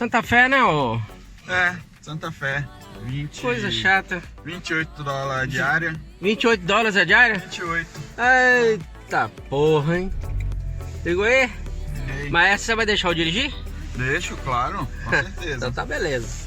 Santa Fé, né, ô? É, Santa Fé. 20... Coisa chata. 28 dólares a diária. 28 dólares a diária? 28. Eita porra, hein? Pegou aí? Ei. Mas essa você vai deixar eu dirigir? Deixo, claro, com certeza. Então tá beleza.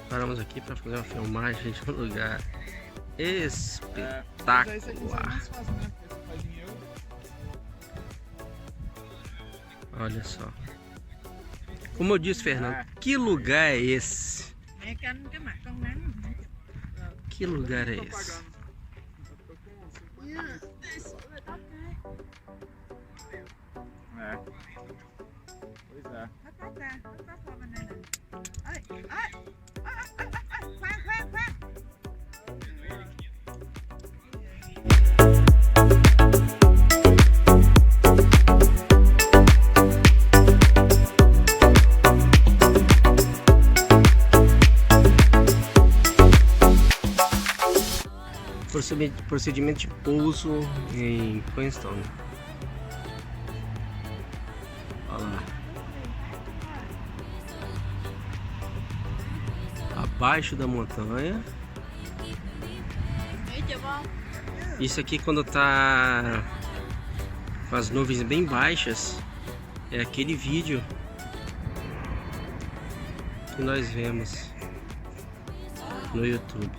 Paramos aqui para fazer uma filmagem de um lugar espetacular. Olha só. Como eu disse, Fernando, que lugar é esse? Que lugar é esse? É. Pois é. Procedimento de pouso em Queenstown. Olha lá. Abaixo da montanha. Isso aqui quando tá com as nuvens bem baixas é aquele vídeo que nós vemos no YouTube.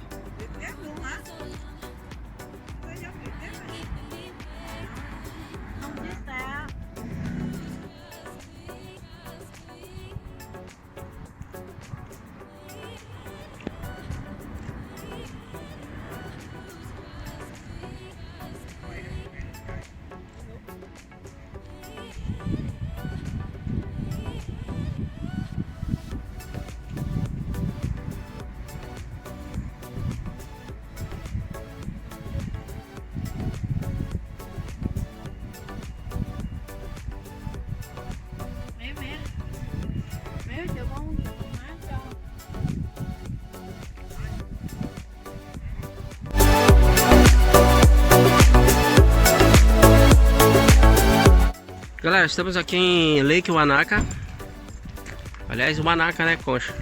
Galera, estamos aqui em Lake Wanaka. Aliás, Wanaka, né, Concha?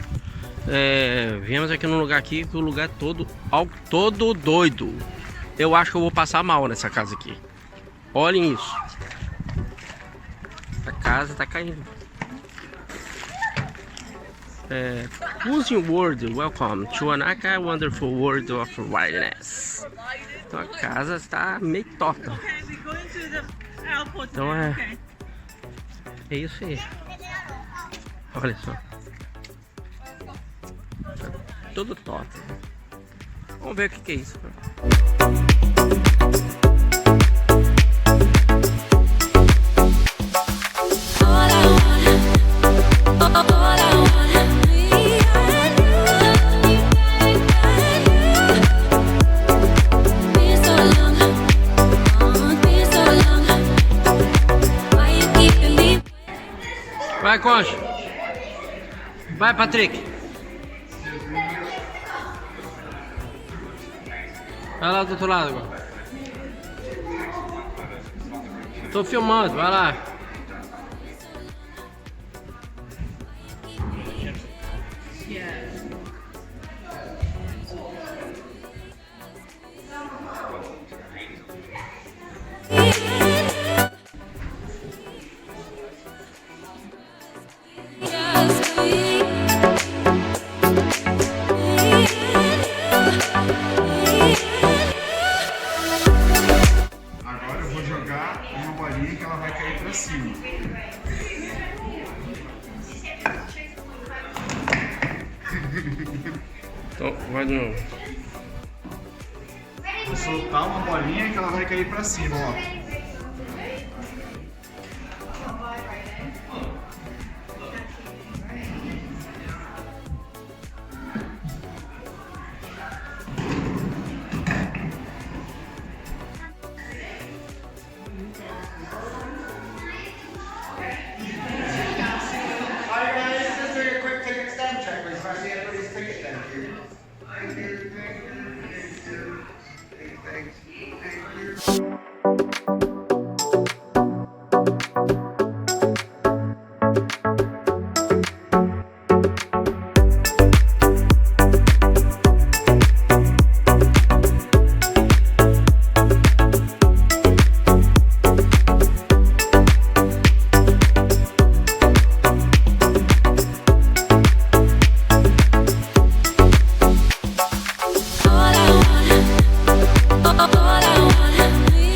Viemos aqui num lugar aqui que o lugar é todo doido. Eu acho que eu vou passar mal nessa casa aqui. Olhem isso. A casa tá caindo. Puzze world, welcome to Wanaka, wonderful world of wilderness. Então a casa está meio torta. Então é isso aí. Olha só. Tá todo torto. Vamos ver o que é isso. Vai, Concha. Vai, Patrick. Vai lá do outro lado agora. Tô filmando, vai lá. vai no... Vou soltar uma bolinha que ela vai cair pra cima, ó. All I want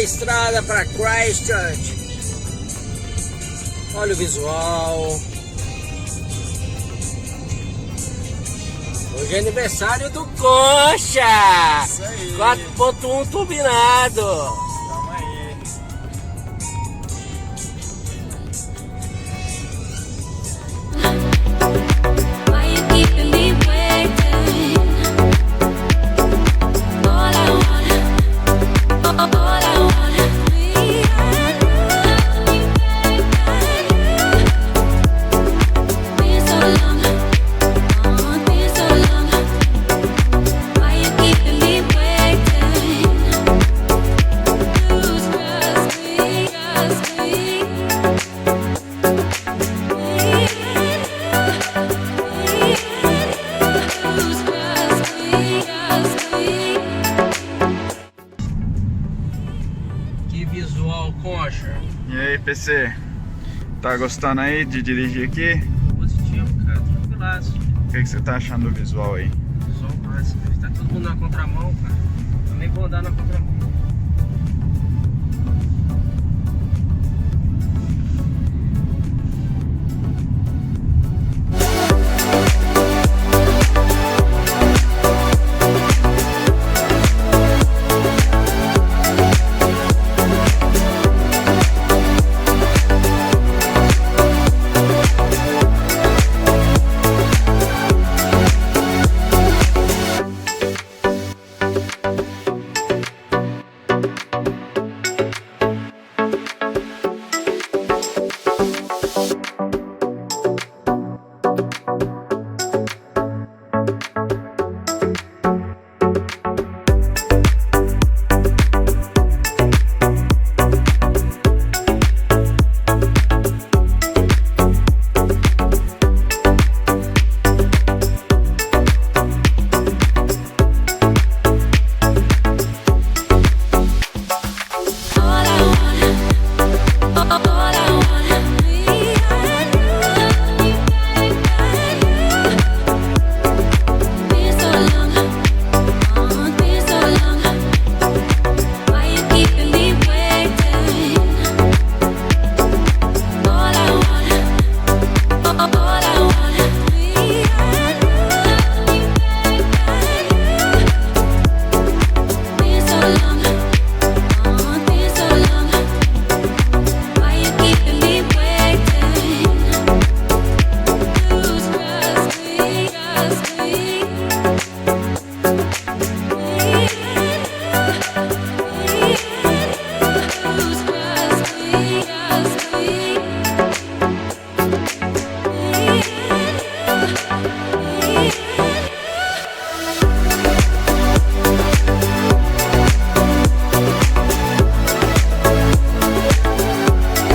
estrada para Christchurch. Olha o visual. Hoje é aniversário do Gosta. Isso aí. 4.1 turbinado. Tamo aí. Why you keeping me waiting? All I want is me and you. Been so long, been so long. Why you keeping me waiting? Lose trust me, trust me. Que visual, Concha. E aí, PC? Tá gostando aí de dirigir aqui? Positivo, cara. Tranquilaço. O que você tá achando do visual aí? Visual massa. Tá todo mundo na contramão, cara. Também vou andar na contramão.